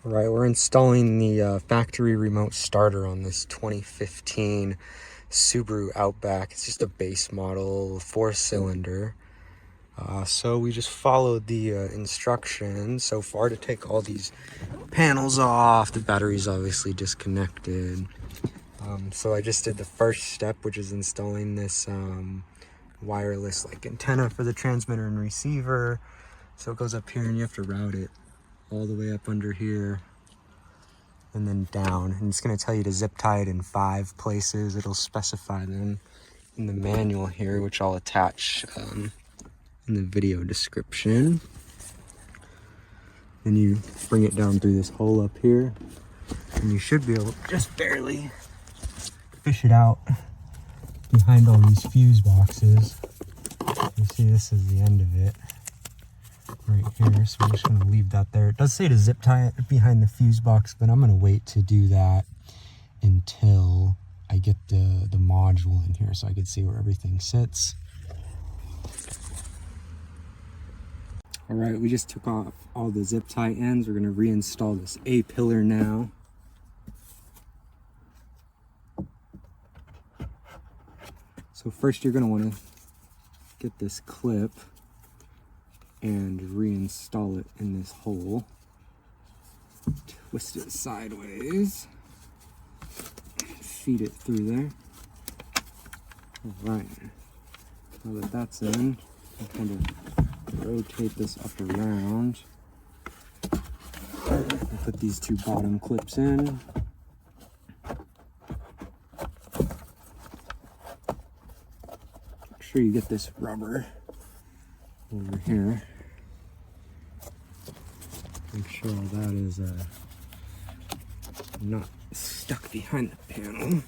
Right, we're installing the factory remote starter on this 2015 Subaru Outback. It's just a base model, 4-cylinder. So we just followed the instructions so far to take all these panels off. The battery's obviously disconnected. So I just did the first step, which is installing this wireless antenna for the transmitter and receiver. So it goes up here and you have to route it all the way up under here and then down, and it's going to tell you to zip tie it in 5 places. It'll specify them in the manual here, which I'll attach in the video description. Then you bring it down through this hole up here and you should be able to just barely fish it out behind all these fuse boxes. You see this is the end of it right here, so I'm just going to leave that there. It does say to zip tie it behind the fuse box, but I'm going to wait to do that until I get the module in here so I can see where everything sits. All right, we just took off all the zip tie ends. We're going to reinstall this A pillar now. So first you're going to want to get this clip and reinstall it in this hole. Twist it sideways. Feed it through there. All right. Now that that's in, I'll kind of rotate this up around. And put these 2 bottom clips in. Make sure you get this rubber over here. Make sure that is not stuck behind the panel.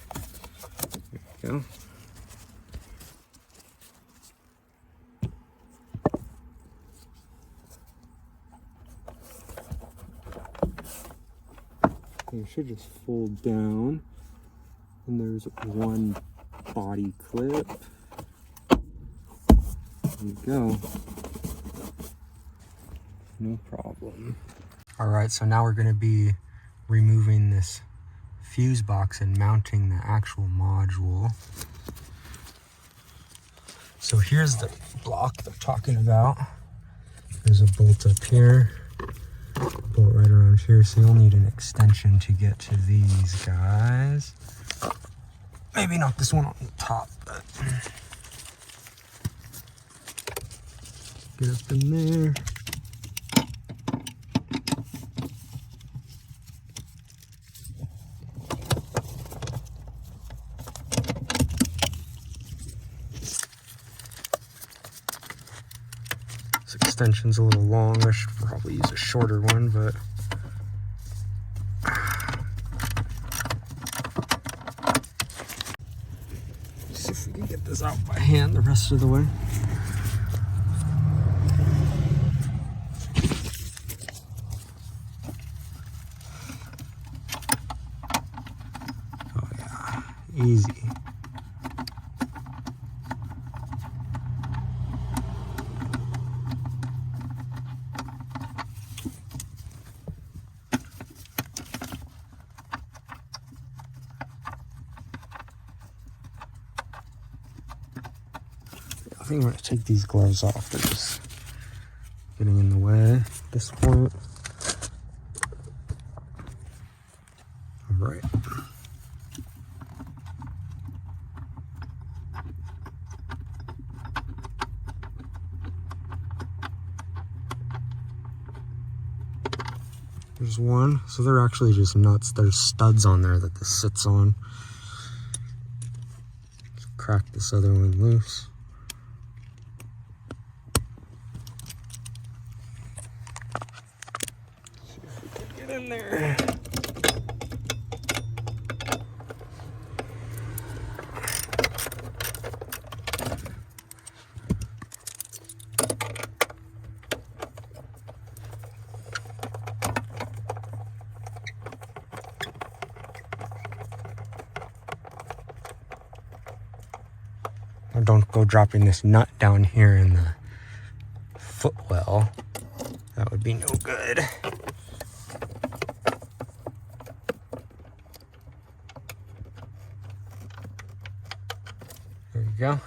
There we go. It should just fold down, and there's 1 body clip. There you go. No problem. All right, so now we're going to be removing this fuse box and mounting the actual module. So here's the block they're talking about. There's a bolt up here, bolt right around here, so you'll need an extension to get to these guys. Maybe not this one on the top, but get up in there. This extension's a little long. I should probably use a shorter one, but see if we can get this out by hand the rest of the way. Oh yeah, easy. I think I'm going to take these gloves off. They're just getting in the way at this point. All right. There's one. So they're actually just nuts. There's studs on there that this sits on. Let's crack this other one loose. In there. Don't go dropping this nut down here in the footwell. That would be no good. go.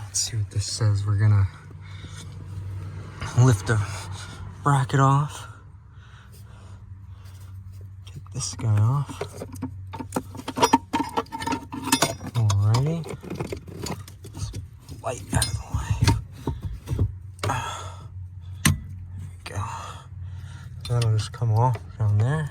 Let's see what this says. We're gonna lift the bracket off. Take this guy off. Alrighty. Light out of the way. There we go. That'll just come off down there.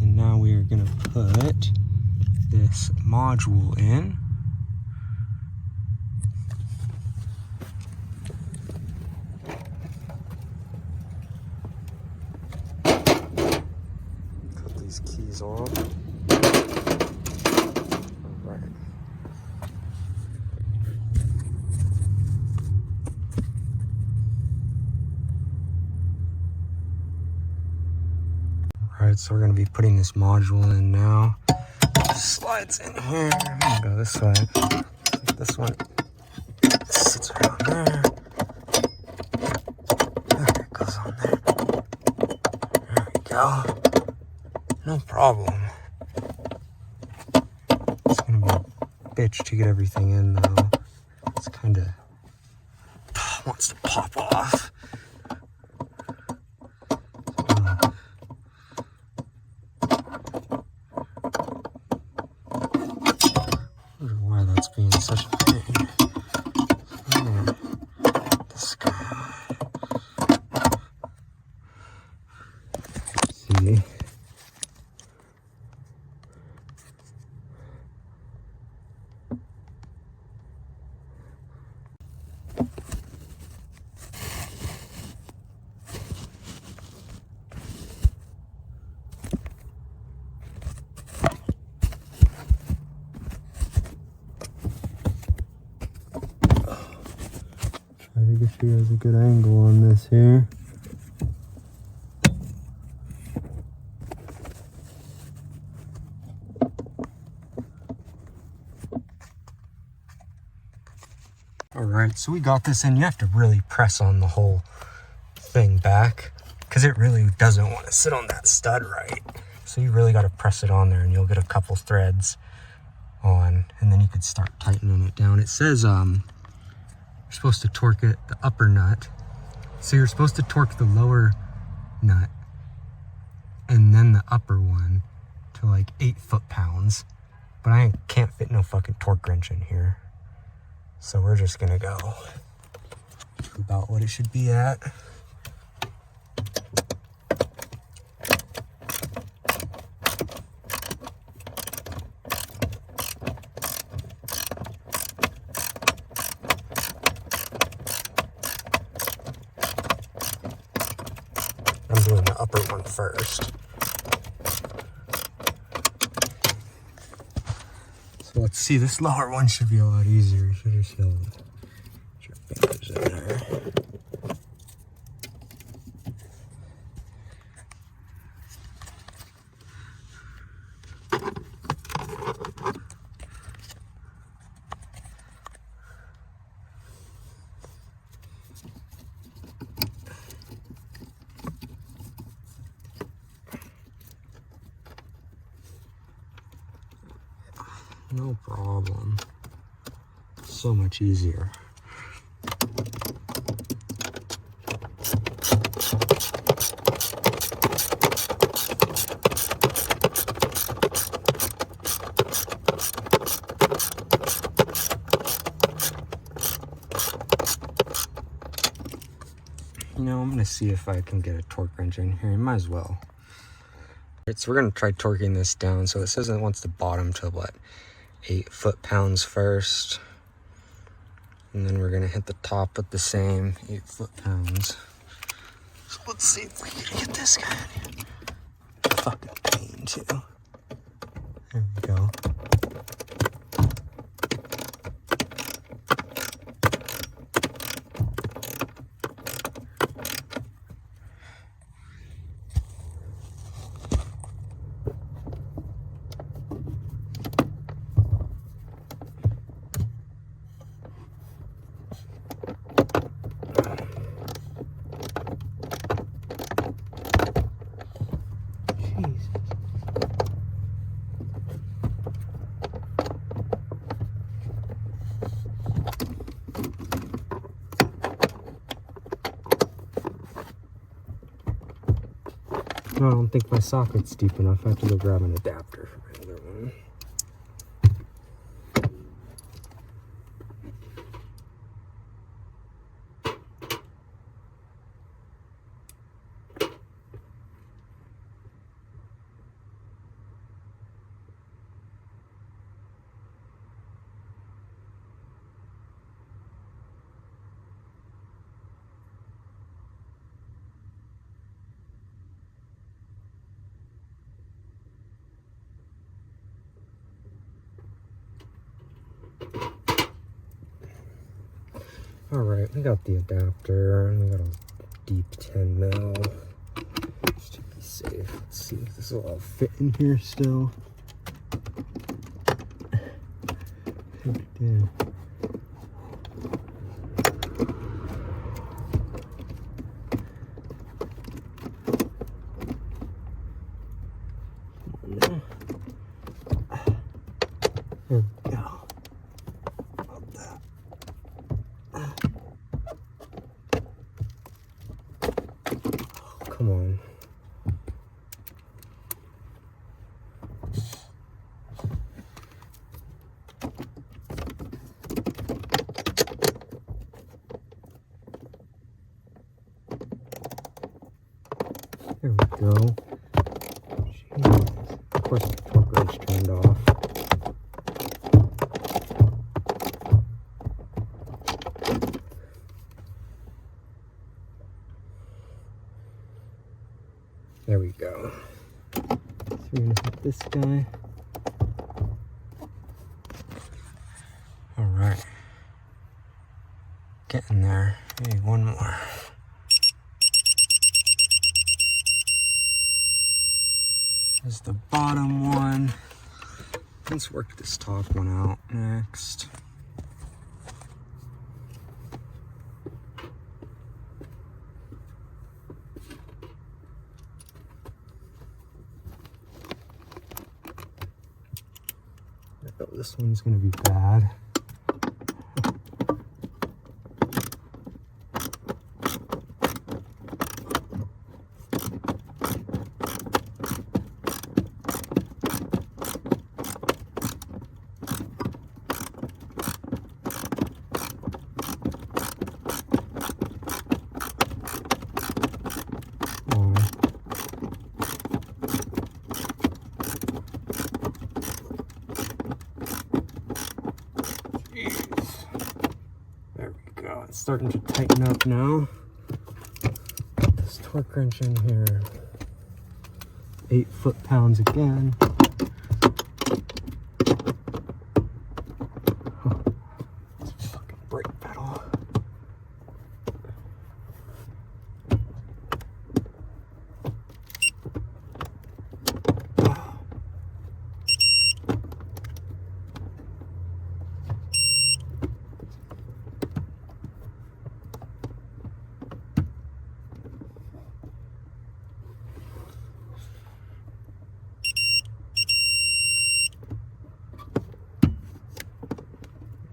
And now we are going to put this module in. Cut these keys off. Alright, so we're going to be putting this module in now. Slides in here. I'm going to go this way. This one sits right on there. There it goes on there. There we go. No problem. It's going to be a bitch to get everything in though. It's kind of wants to pop off. Why that's being such a pain. This guy. See. Try to get you guys a good angle on this here. Alright, so we got this in. You have to really press on the whole thing back because it really doesn't want to sit on that stud right. So you really got to press it on there and you'll get a couple threads on, and then you could start tightening it down. It says you're supposed to torque it, the upper nut. So you're supposed to torque the lower nut and then the upper one to like 8 foot-pounds. But I can't fit no fucking torque wrench in here. So we're just gonna go about what it should be at. I'm doing the upper one first. So let's see, this lower one should be a lot easier. You should just feel your fingers in there. No problem. So much easier. You know, I'm gonna see if I can get a torque wrench in here. Might as well. Alright, so we're gonna try torquing this down. So it says it wants the bottom to what? 8 foot-pounds first, and then we're gonna hit the top with the same 8 foot-pounds. So let's see if we can get this guy in here. Fucking pain too. There we go. No, I don't think my socket's deep enough. I have to go grab an adapter for my other one. Alright, we got the adapter, and we got a deep 10 mil, just to be safe. Let's see if this will all fit in here still. I think it did. There we go. About that. Oh, come on. There we go. Jeez. Of course, the torque wrench turned off. There we go. So we're gonna hit this guy. All right. Getting there. Maybe one more. There's the bottom one. Let's work this top one out next. Oh, this one's gonna be bad. There we go. It's starting to tighten up now. Put this torque wrench in here. 8 foot-pounds again. Oh, it's a fucking brake pedal.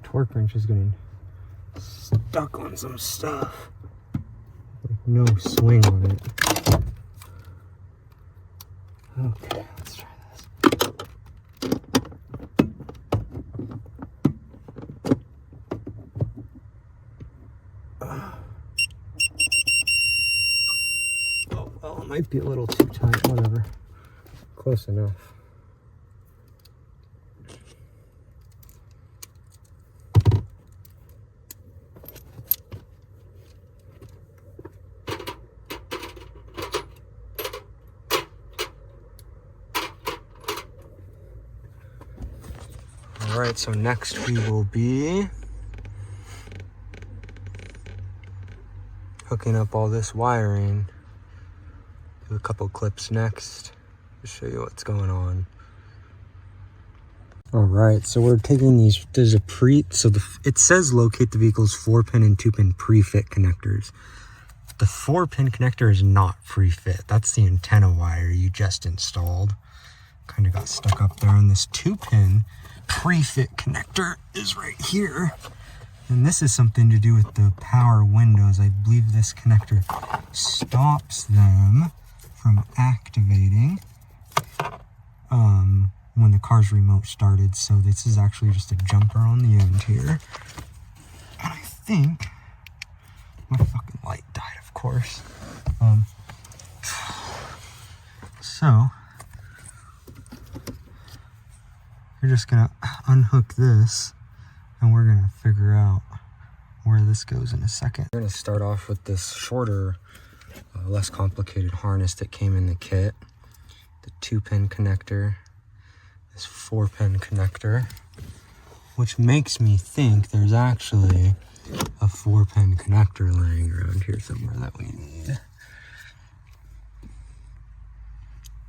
Torque wrench is getting stuck on some stuff. Like no swing on it. Okay, let's try this. Oh, well, it might be a little too tight, whatever. Close enough. All right, so next we will be hooking up all this wiring. Do a couple clips next to show you what's going on. All right, so we're taking these, there's a it says locate the vehicle's 4-pin and 2-pin pre-fit connectors. The 4-pin connector is not pre-fit. That's the antenna wire you just installed. Kind of got stuck up there, and this 2-pin pre-fit connector is right here. And this is something to do with the power windows. I believe this connector stops them from activating when the car's remote started. So this is actually just a jumper on the end here. And I think my fucking light died, of course. So we're just gonna unhook this and we're gonna figure out where this goes in a second. We're gonna start off with this shorter, less complicated harness that came in the kit. The 2-pin connector, this 4-pin connector, which makes me think there's actually a 4-pin connector laying around here somewhere that we need.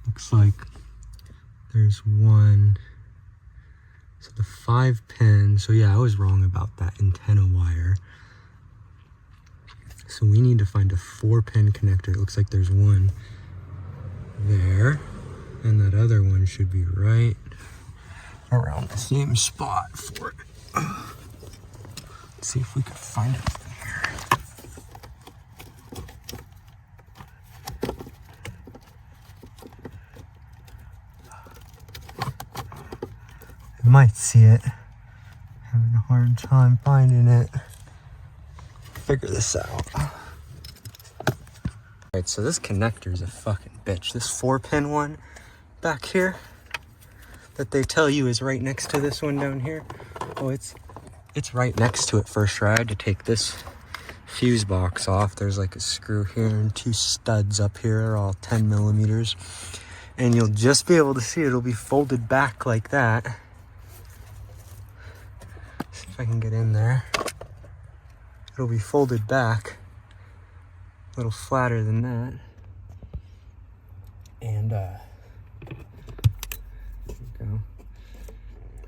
Looks like there's one. So the 5-pin, so yeah, I was wrong about that antenna wire. So we need to find a 4-pin connector. It looks like there's one there, and that other one should be right around the same spot for it. Let's see if we can find it from here. I might see it. Having a hard time finding it. Figure this out. Alright, so this connector is a fucking bitch. This 4-pin one back here that they tell you is right next to this one down here. Oh, it's right next to it for sure. I had to take this fuse box off. There's like a screw here and 2 studs up here. They're all 10 millimeters. And you'll just be able to see it'll be folded back like that. See if I can get in there. It'll be folded back a little flatter than that. And there we go.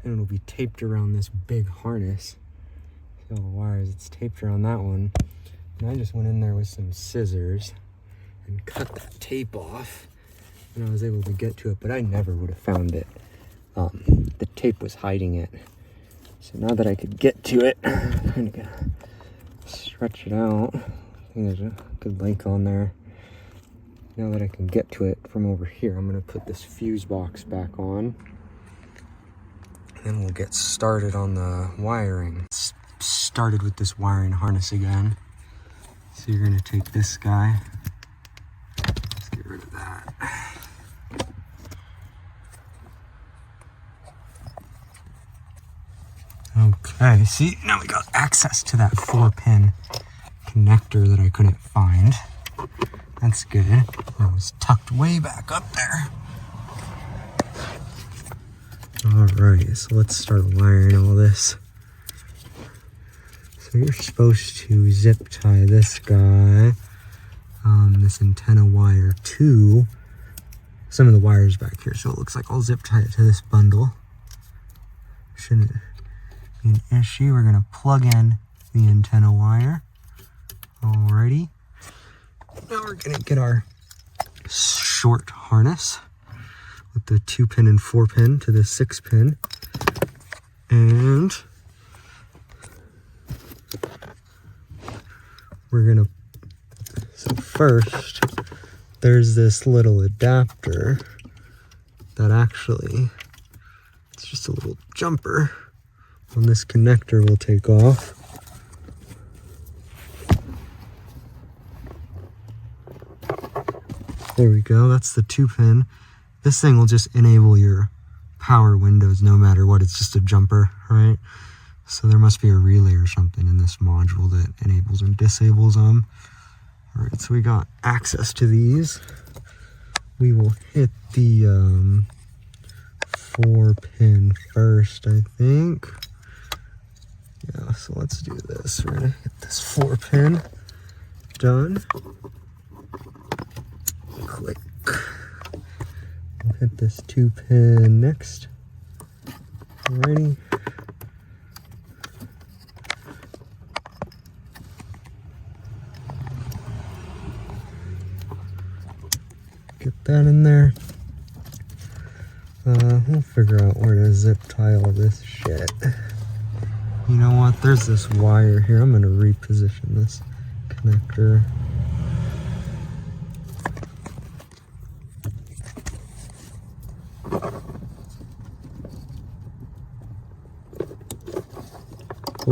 And it'll be taped around this big harness. See all the wires, it's taped around that one. And I just went in there with some scissors and cut that tape off. And I was able to get to it, but I never would have found it. The tape was hiding it. So now that I could get to it, I'm kind of gonna stretch it out. I think there's a good length on there. Now that I can get to it from over here, I'm gonna put this fuse box back on. And then we'll get started on the wiring. Started with this wiring harness again. So you're gonna take this guy. Let's get rid of that. Okay, see, now we got access to that 4-pin connector that I couldn't find. That's good. That was tucked way back up there. Alright, so let's start wiring all this. So you're supposed to zip tie this guy, this antenna wire to some of the wires back here. So it looks like I'll zip tie it to this bundle. Shouldn't be an issue. We're gonna plug in the antenna wire. Alrighty. Now we're gonna get our short harness with the 2-pin and 4-pin to the 6-pin. And we're gonna, so first, there's this little adapter that actually, it's just a little jumper on this connector will take off. There we go, that's the 2-pin. This thing will just enable your power windows no matter what. It's just a jumper, right? So there must be a relay or something in this module that enables and disables them. All right, so we got access to these. We will hit the 4-pin first, I think. Yeah, so let's do this. We're gonna hit this 4-pin. Done. Click. We'll hit this 2-pin next. Alrighty. Get that in there. We'll figure out where to zip tie all this shit. You know what? There's this wire here. I'm gonna reposition this connector.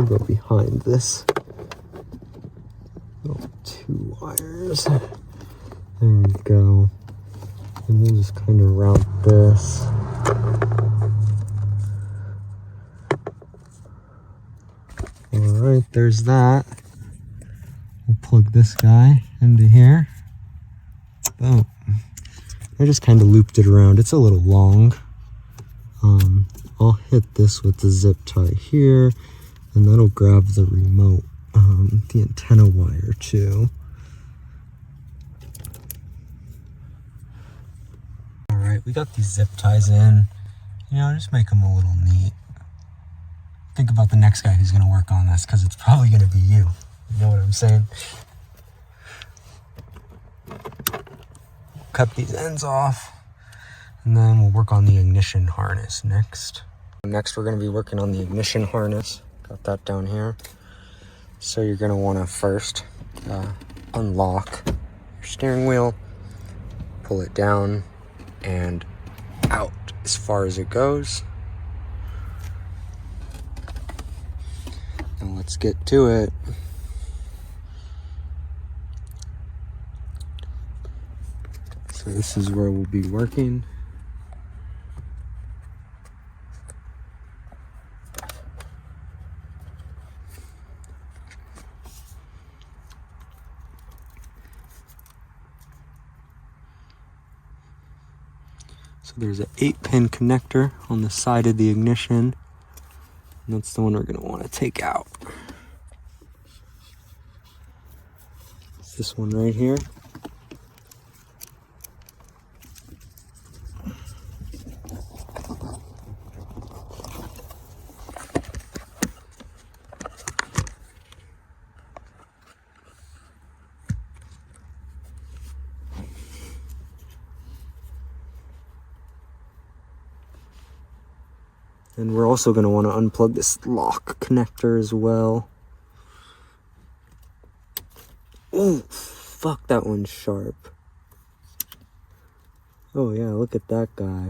go behind this. Oh, 2 wires. There we go. And we'll just kind of route this. Alright, there's that. We'll plug this guy into here. Boom. I just kind of looped it around. It's a little long. I'll hit this with the zip tie here, and that'll grab the remote, the antenna wire too. Alright, we got these zip ties in. You know, just make them a little neat. Think about the next guy who's going to work on this, because it's probably going to be you. You know what I'm saying? Cut these ends off, and then we'll work on the ignition harness next. Next, we're going to be working on the ignition harness. Got that down here. So you're going to want to first unlock your steering wheel, pull it down and out as far as it goes. Now let's get to it. So this is where we'll be working. So there's an 8-pin connector on the side of the ignition, and that's the one we're going to want to take out. It's this one right here. And we're also going to want to unplug this lock connector as well. Ooh, fuck, that one's sharp. Oh yeah, look at that guy.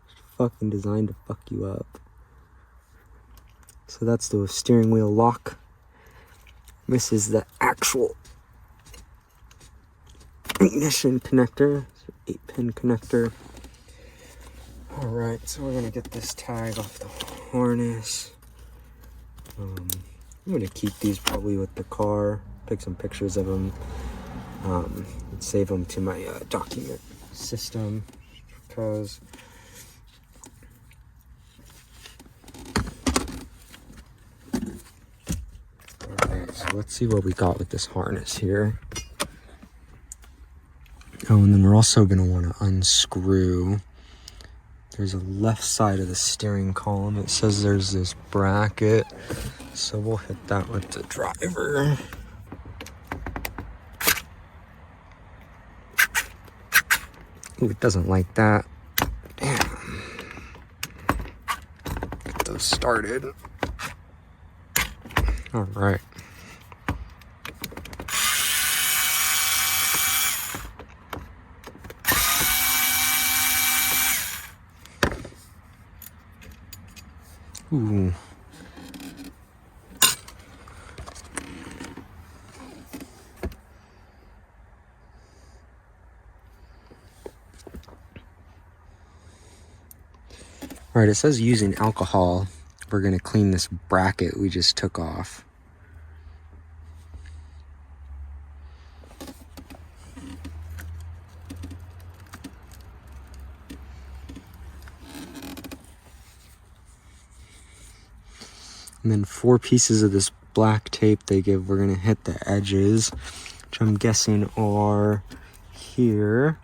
It's fucking designed to fuck you up. So that's the steering wheel lock. This is the actual ignition connector. 8-pin connector. Alright, so we're going to get this tag off the harness. I'm going to keep these probably with the car, take some pictures of them, and save them to my document system, because alright, so let's see what we got with this harness here. Oh, and then we're also going to want to unscrew. There's a left side of the steering column. It says there's this bracket, so we'll hit that with the driver. Ooh, it doesn't like that. Damn. Get those started. All right. Ooh. All right, it says using alcohol. We're going to clean this bracket we just took off. And then 4 pieces of this black tape they give, we're going to hit the edges, which I'm guessing are here,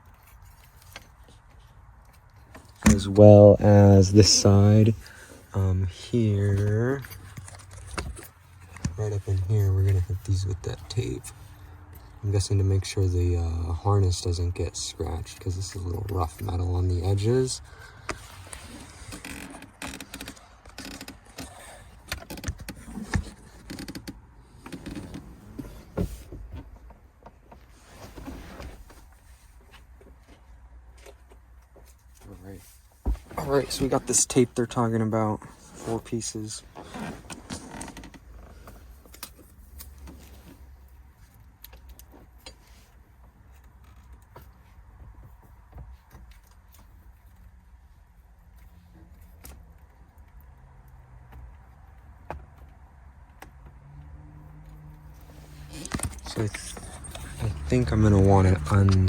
as well as this side here. Right up in here, we're going to hit these with that tape. I'm guessing to make sure the harness doesn't get scratched, because this is a little rough metal on the edges. Alright, so we got this tape they're talking about, 4 pieces. So I think I'm gonna want to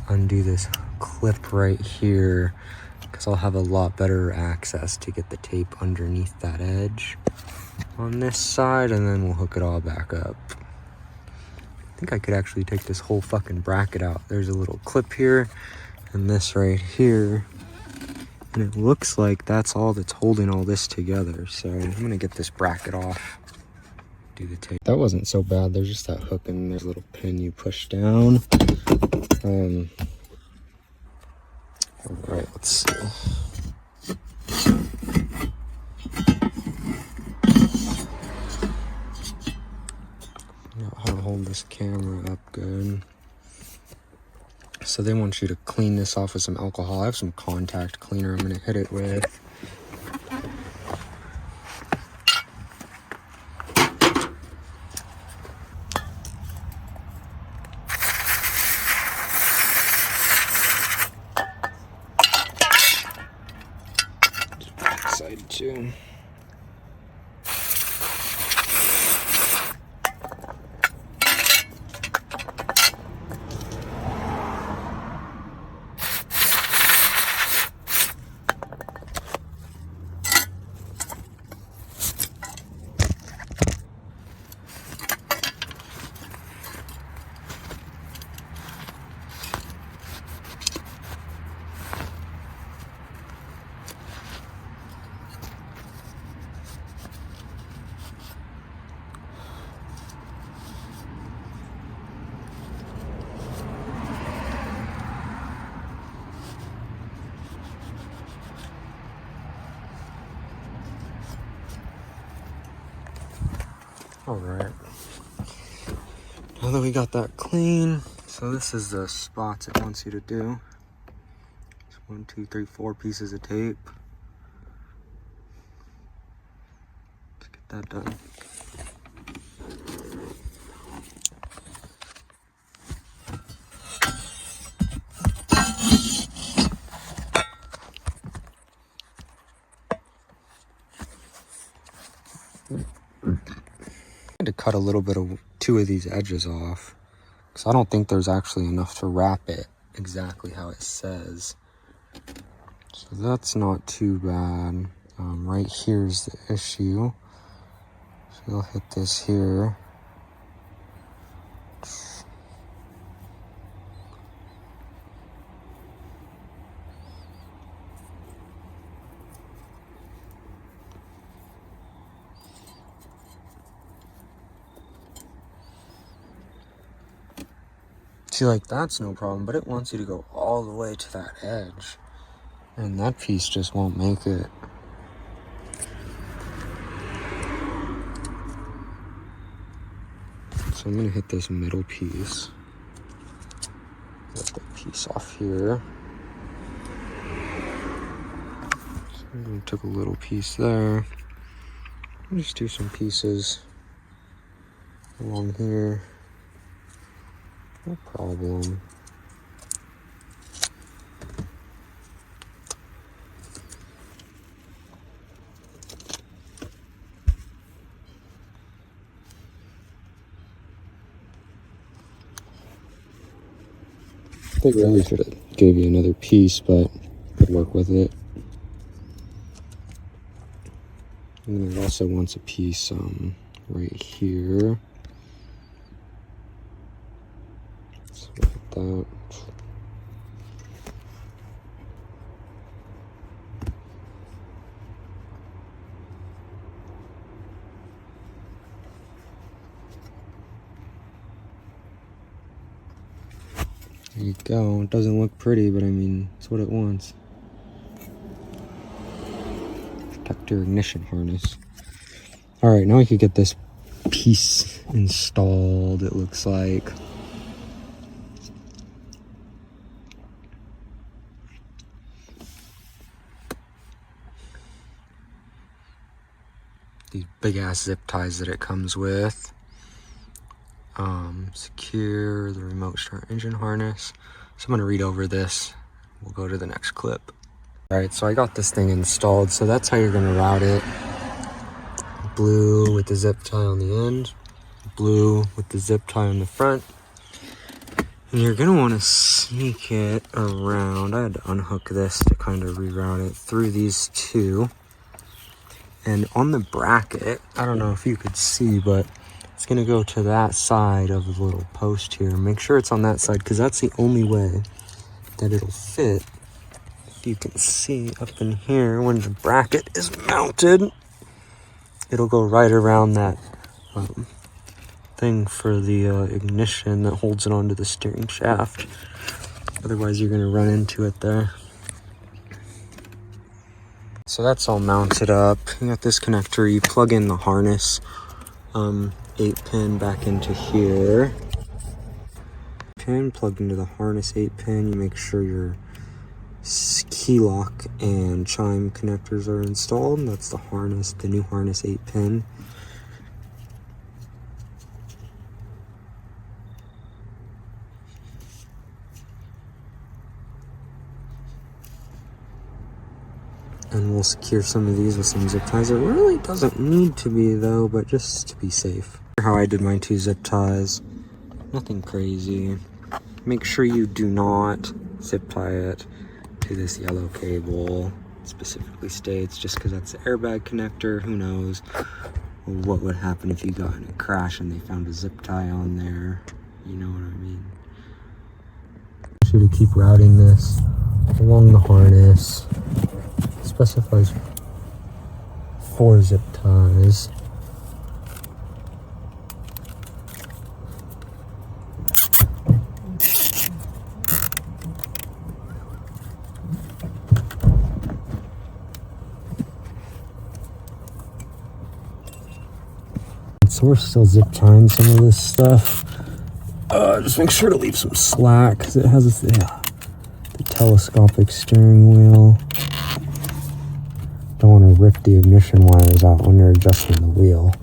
undo this clip right here, because I'll have a lot better access to get the tape underneath that edge on this side, and then we'll hook it all back up. I think I could actually take this whole fucking bracket out. There's a little clip here and this right here, and it looks like that's all that's holding all this together. So I'm gonna get this bracket off, do the tape. That wasn't so bad. There's just that hook and there's a little pin you push down. All right, let's see. Know how to hold this camera up good. So they want you to clean this off with some alcohol. I have some contact cleaner I'm gonna hit it with. Side too. All right, now that we got that clean, so this is the spots it wants you to do. It's 1, 2, 3, 4 pieces of tape. Let's get that done. I had to cut a little bit of 2 of these edges off, because I don't think there's actually enough to wrap it exactly how it says. So that's not too bad. Right here's the issue. So you'll hit this here. See, like, that's no problem, but it wants you to go all the way to that edge, and that piece just won't make it. So I'm gonna hit this middle piece. Get that piece off here. So I'm gonna take a little piece there. I'll just do some pieces along here. No problem. I think really should have gave you another piece, but could work with it. And then it also wants a piece right here. So like that. There you go. It doesn't look pretty, but I mean, it's what it wants. Protect your ignition harness. All right, now we could get this piece installed, it looks like. These big ass zip ties that it comes with. Secure the remote start engine harness. So I'm gonna read over this. We'll go to the next clip. All right, so I got this thing installed. So that's how you're gonna route it. Blue with the zip tie on the end, blue with the zip tie on the front. And you're gonna want to sneak it around. I had to unhook this to kind of reroute it through these two. And on the bracket, I don't know if you could see, but it's gonna go to that side of the little post here. Make sure it's on that side, because that's the only way that it'll fit. If you can see up in here, when the bracket is mounted, it'll go right around that thing for the ignition that holds it onto the steering shaft. Otherwise you're going to run into it there. So that's all mounted up. You got this connector, you plug in the harness 8-pin back into here. Pin plugged into the harness 8-pin. You make sure your key lock and chime connectors are installed. That's the harness, the new harness 8-pin. And we'll secure some of these with some zip ties. It really doesn't need to be though, but just to be safe. How I did my 2 zip ties. Nothing crazy. Make sure you do not zip tie it to this yellow cable. It specifically states, just because that's the airbag connector, who knows what would happen if you got in a crash and they found a zip tie on there. You know what I mean? Should keep routing this along the harness. Specifies 4 zip ties. So we're still zip tying some of this stuff. Just make sure to leave some slack, because it has the telescopic steering wheel. Don't want to rip the ignition wires out when you're adjusting the wheel.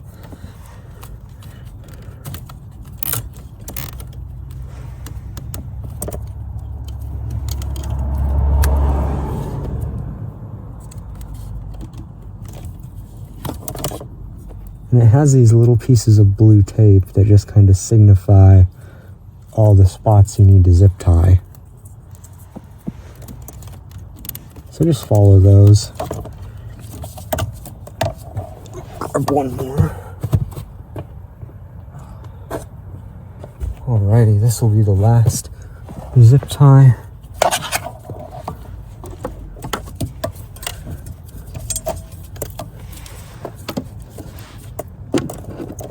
And it has these little pieces of blue tape that just kind of signify all the spots you need to zip tie. So just follow those. Grab one more. Alrighty, this will be the last zip tie.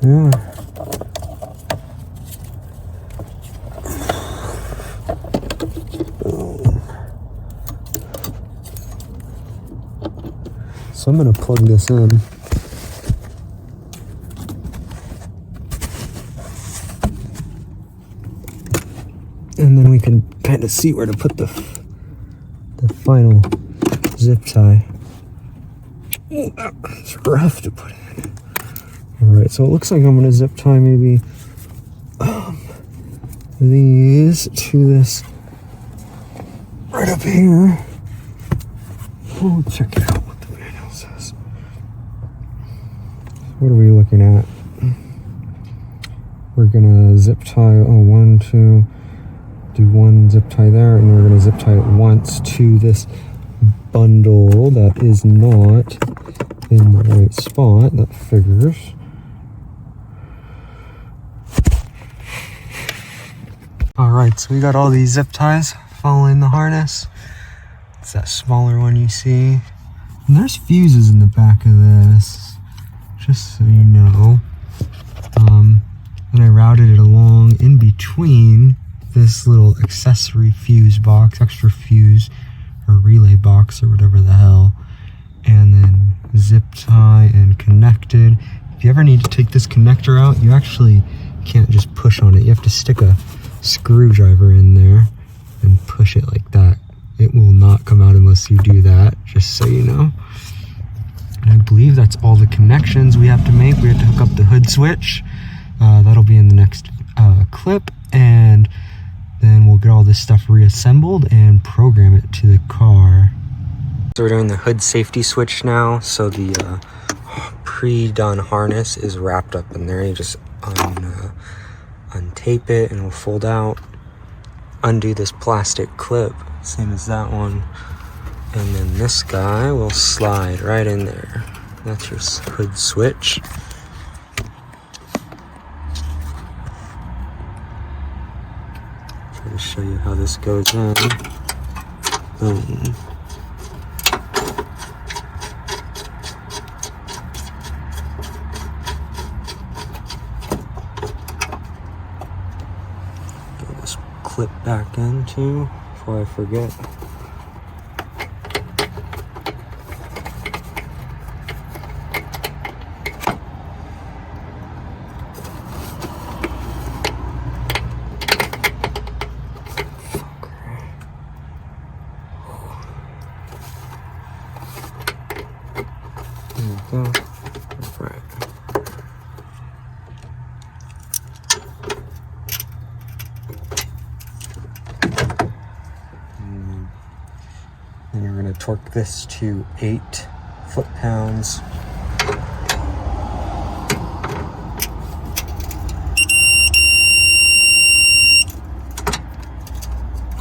Yeah. So I'm going to plug this in. And then we can kind of see where to put the final zip tie. Ooh, it's rough to put in. Alright, so it looks like I'm going to zip tie maybe these to this right up here. Oh, check it out what the manual says. What are we looking at? We're going to zip tie, do one zip tie there, and we're going to zip tie it once to this bundle that is not in the right spot. That figures. Alright, so we got all these zip ties following the harness. It's that smaller one you see. And there's fuses in the back of this, just so you know. And I routed it along in between this little accessory fuse box, extra fuse or relay box or whatever the hell, and then zip tie and connected. If you ever need to take this connector out, you actually can't just push on it. You have to stick a screwdriver in there and push it like that. It will not come out unless you do that, just so you know. And I believe that's all the connections we have to make. We have to hook up the hood switch. That'll be in the next clip, and then we'll get all this stuff reassembled and program it to the car. So we're doing the hood safety switch now. So the pre-done harness is wrapped up in there. You just untape it and it'll fold out. Undo this plastic clip, same as that one. And then this guy will slide right in there. That's your hood switch. Try to show you how this goes in. Boom. Get this clip back in too, before I forget. There we go. Right. And you're going to torque this to 8 foot-pounds.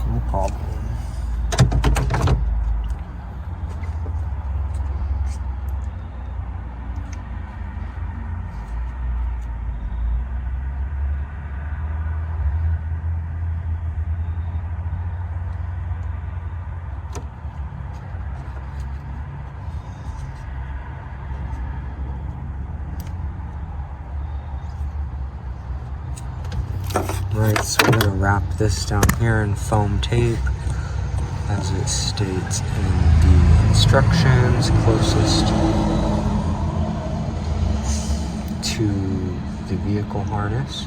No problem. Right, so we're going to wrap this down here in foam tape as it states in the instructions, closest to the vehicle harness.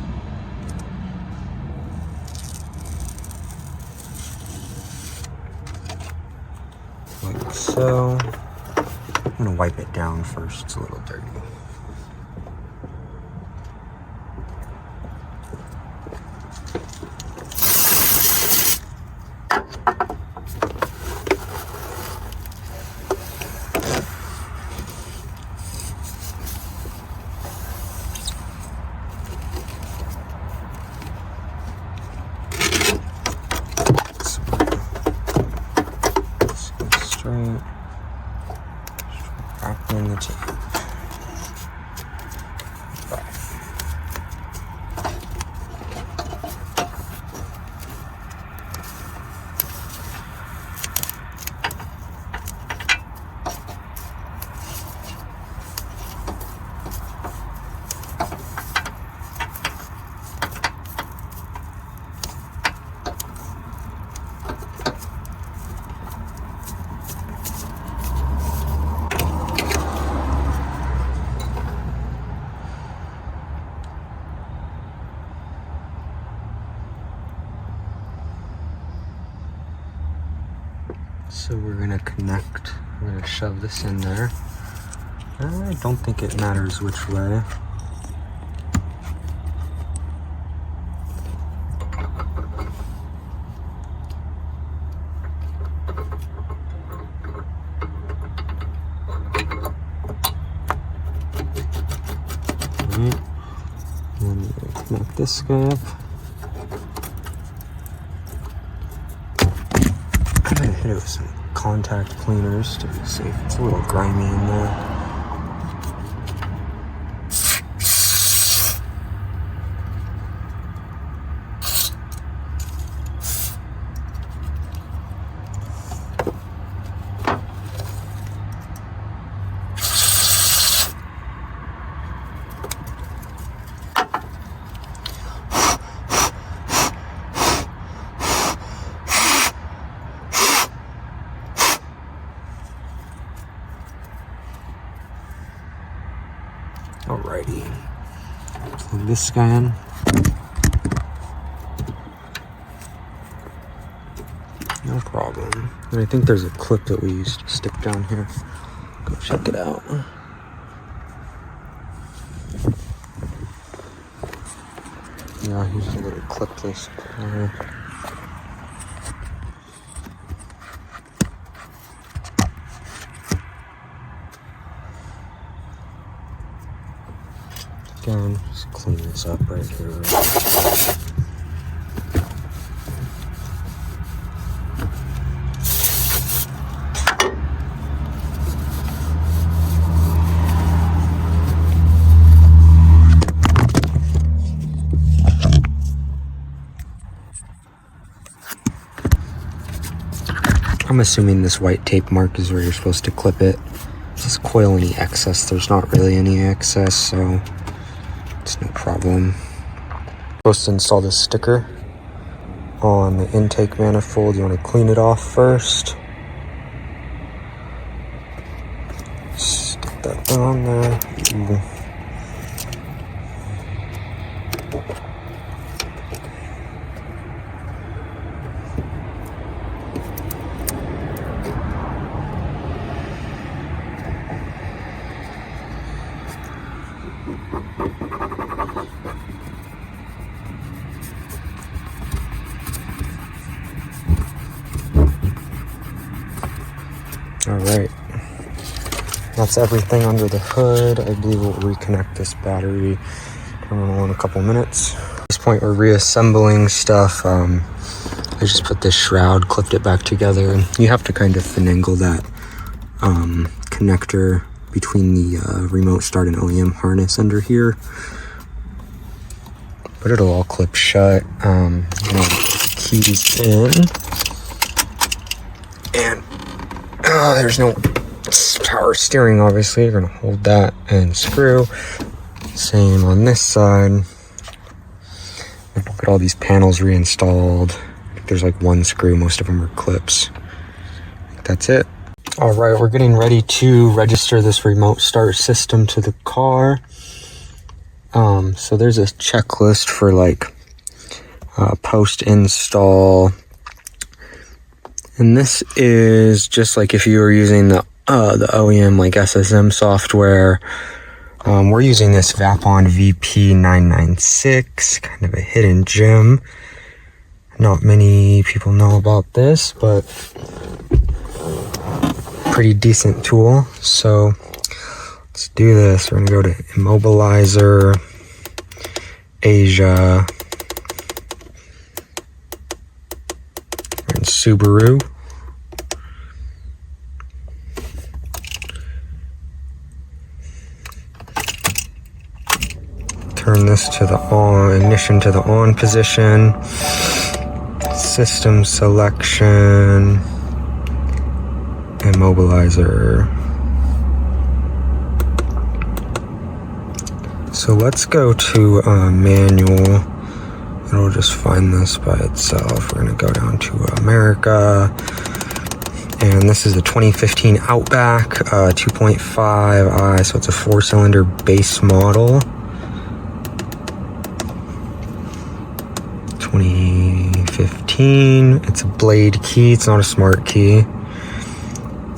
Like so. I'm going to wipe it down first, it's a little dirty. Straight, wrap in the tape. So we're going to connect, we're going to shove this in there. I don't think it matters which way. Alright, and we'll connect this guy up. I'm gonna hit it with some contact cleaners to be safe. It's a little grimy in there. Alrighty, plug this guy in. No problem. And I think there's a clip that we used to stick down here. Go check it out. Yeah, here's a little clipless. Again, just clean this up right here. I'm assuming this white tape mark is where you're supposed to clip it. Just coil any excess. There's not really any excess, so it's no problem. Supposed to install this sticker on the intake manifold. You want to clean it off first. Stick that on there. Ooh. Alright, that's everything under the hood. I believe we'll reconnect this battery terminal in a couple minutes. At this point we're reassembling stuff. I just put this shroud, clipped it back together, and you have to kind of finagle that connector between the remote start and OEM harness under here. But it'll all clip shut. Keys in. And there's no power steering, obviously. You're gonna hold that and screw. Same on this side. Get all these panels reinstalled. There's like one screw, most of them are clips. That's it. All right, we're getting ready to register this remote start system to the car. So there's a checklist for like post install. And this is just like if you were using the OEM like SSM software. We're using this VAPON VP996, kind of a hidden gem. Not many people know about this, but pretty decent tool. So let's do this. We're gonna go to Immobilizer, Asia, and Subaru. Turn this to the on, ignition to the on position. System selection, Immobilizer. So let's go to manual. It'll just find this by itself. We're gonna go down to America. And this is the 2015 Outback 2.5i, so it's a 4-cylinder base model. 2015, it's a blade key, it's not a smart key.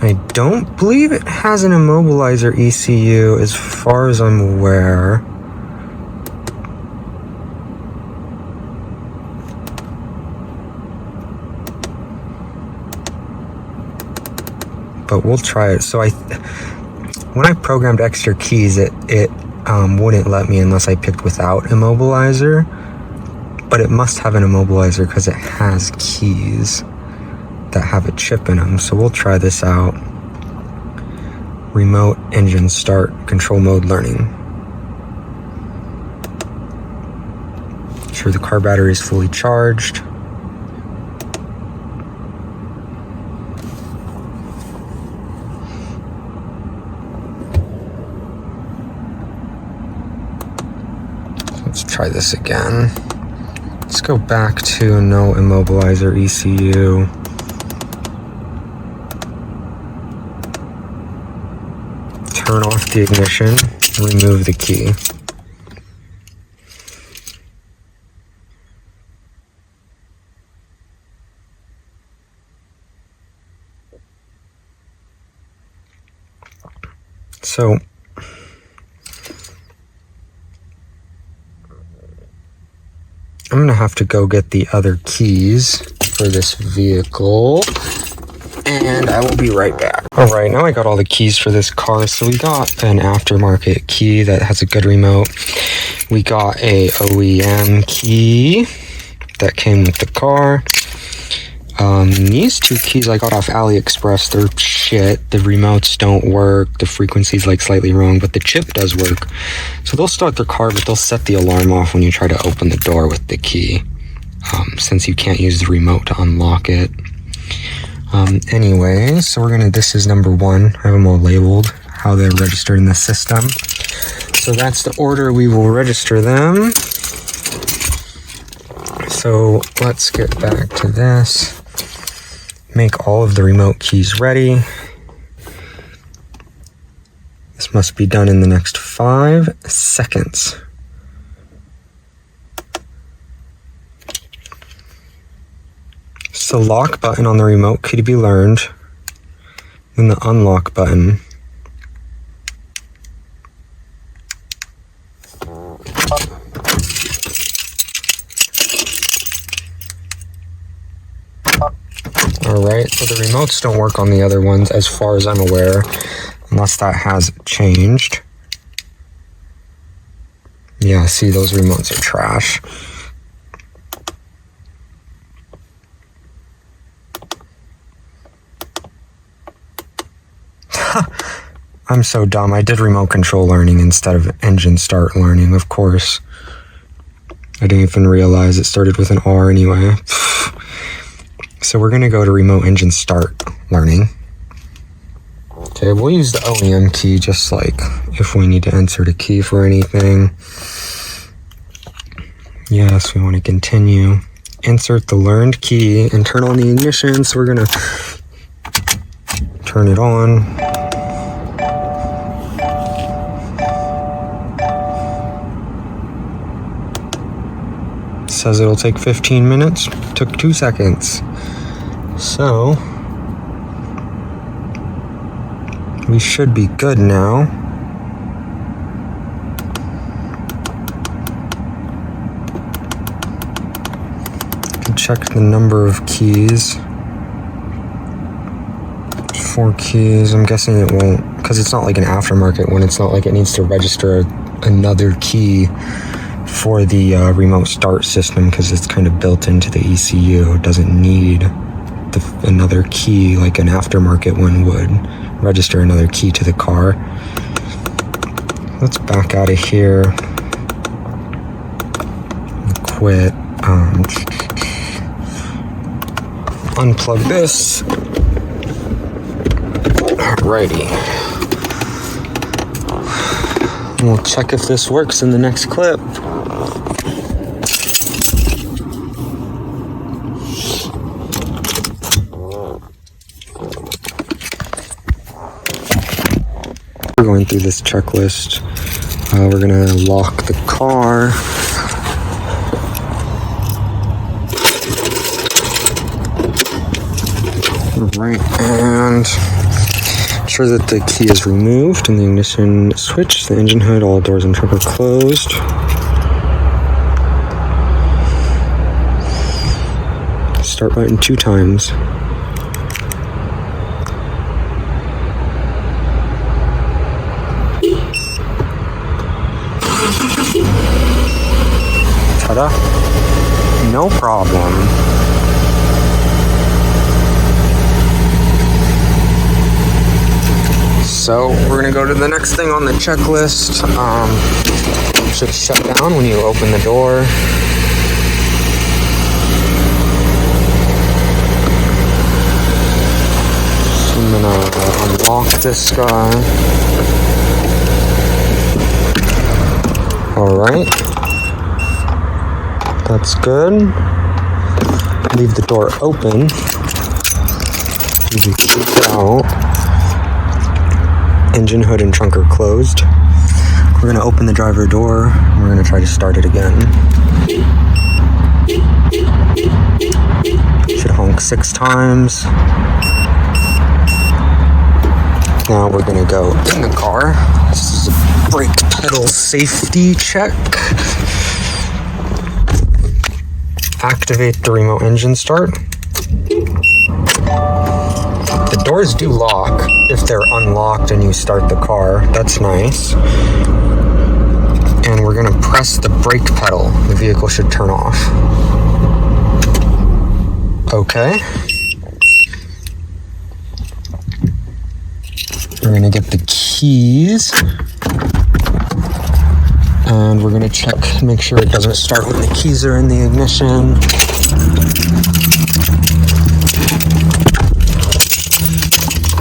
I don't believe it has an immobilizer ECU as far as I'm aware. But we'll try it. So when I programmed extra keys, it wouldn't let me unless I picked without immobilizer. But it must have an immobilizer because it has keys that have a chip in them. So we'll try this out. Remote engine start, control mode learning. Make sure the car battery is fully charged. So let's try this again. Let's go back to no immobilizer ECU. Turn off the ignition, remove the key. So I'm gonna have to go get the other keys for this vehicle, and I will be right back. All right, now I got all the keys for this car. So we got an aftermarket key that has a good remote. We got a OEM key that came with the car. These two keys I got off AliExpress, they're shit. The remotes don't work, the frequency's like slightly wrong, but the chip does work. So they'll start the car, but they'll set the alarm off when you try to open the door with the key, since you can't use the remote to unlock it. Anyway, so this is number 1. I have them all labeled, how they're registered in the system. So that's the order we will register them. So let's get back to this. Make all of the remote keys ready. This must be done in the next 5 seconds. So lock button on the remote key to be learned. Then the unlock button. Alright, so the remotes don't work on the other ones as far as I'm aware, unless that has changed. Yeah, see, those remotes are trash. I'm so dumb. I did remote control learning instead of engine start learning, of course. I didn't even realize it started with an R anyway. So we're going to go to remote engine start learning. Okay, we'll use the OEM key just like if we need to enter the key for anything. Yes, we want to continue. Insert the learned key and turn on the ignition. So we're going to turn it on. It says it'll take 15 minutes. Took 2 seconds. So we should be good now. Can check the number of keys. 4 keys. I'm guessing it won't, because it's not like an aftermarket one. It's not like it needs to register another key for the remote start system, because it's kind of built into the ECU. It doesn't need another key like an aftermarket one would. Register another key to the car. Let's back out of here. Quit. Unplug this. Alrighty. We'll check if this works in the next clip. We're going through this checklist. We're gonna lock the car. Right, and ensure that the key is removed and the ignition switch, the engine hood, all doors and trunk are closed. Start button 2 times. Ta-da! No problem. So we're gonna go to the next thing on the checklist. Should shut down when you open the door. So I'm gonna unlock this guy. Alright. That's good. Leave the door open. Leave the key out. Engine hood and trunk are closed. We're going to open the driver door. We're going to try to start it again. Should honk 6 times. Now we're going to go in the car. This is a brake pedal safety check. Activate the remote engine start. The doors do lock if they're unlocked and you start the car. That's nice. and we're gonna press the brake pedal. The vehicle should turn off. Okay. We're gonna get the keys, and we're gonna check, make sure it doesn't start when the keys are in the ignition.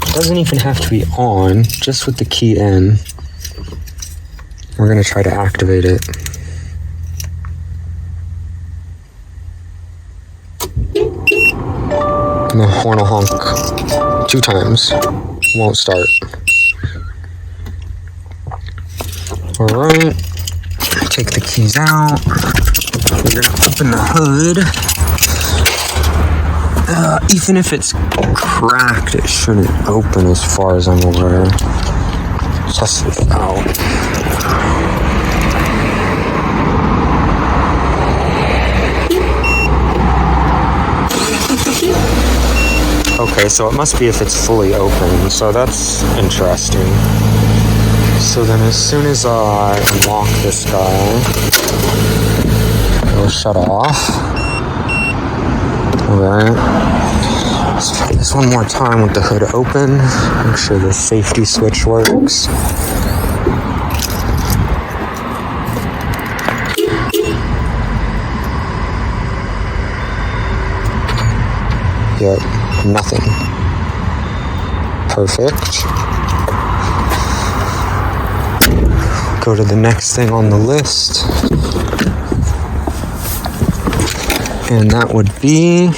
It doesn't even have to be on, just with the key in. We're gonna try to activate it. And the horn will honk 2 times. Won't start. Alright. Take the keys out. We're gonna open the hood. Even if it's cracked, it shouldn't open as far as I'm aware. Test it out. Okay, so it must be if it's fully open, so that's interesting. So then as soon as I unlock this guy, it'll shut off. Alright. Let's try this one more time with the hood open. Make sure the safety switch works. Yep, nothing. Perfect. Go to the next thing on the list. And that would be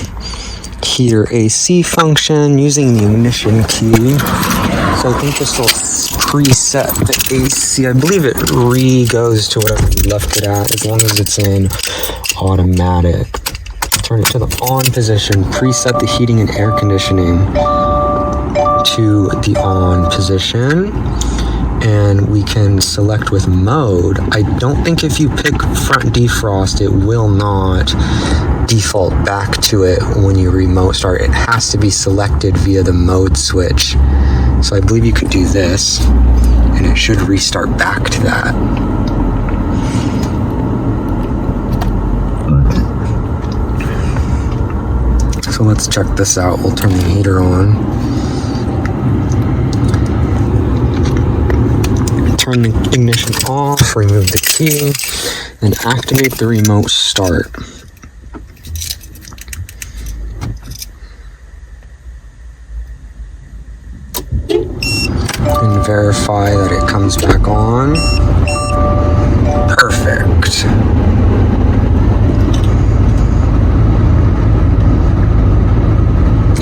heater AC function using the ignition key. So I think this will preset the AC. I believe it goes to whatever you left it at as long as it's in automatic. Turn it to the on position, preset the heating and air conditioning to the on position, and we can select with mode. I don't think if you pick front defrost, it will not default back to it when you remote start. It has to be selected via the mode switch. So I believe you could do this, and it should restart back to that. So let's check this out. We'll turn the heater on. Turn the ignition off, remove the key, and activate the remote start. And verify that it comes back on. Perfect.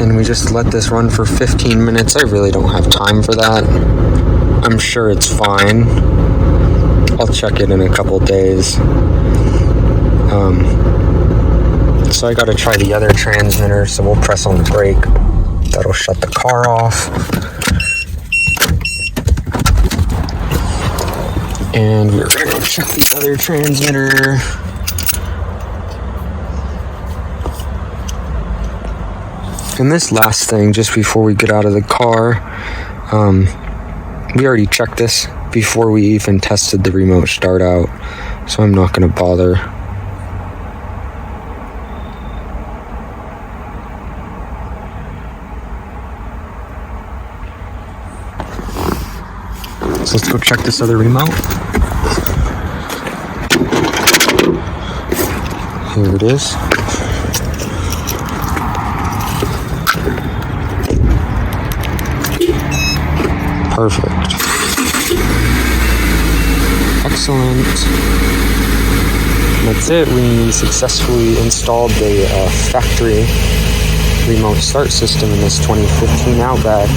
And we just let this run for 15 minutes. I really don't have time for that. I'm sure it's fine. I'll check it in a couple days. So I gotta try the other transmitter, so we'll press on the brake. That'll shut the car off. And we're gonna check the other transmitter. And this last thing, just before we get out of the car, we already checked this before we even tested the remote start out, so I'm not going to bother. So let's go check this other remote. Here it is. Perfect. Excellent. That's it. We successfully installed the factory remote start system in this 2015 Outback.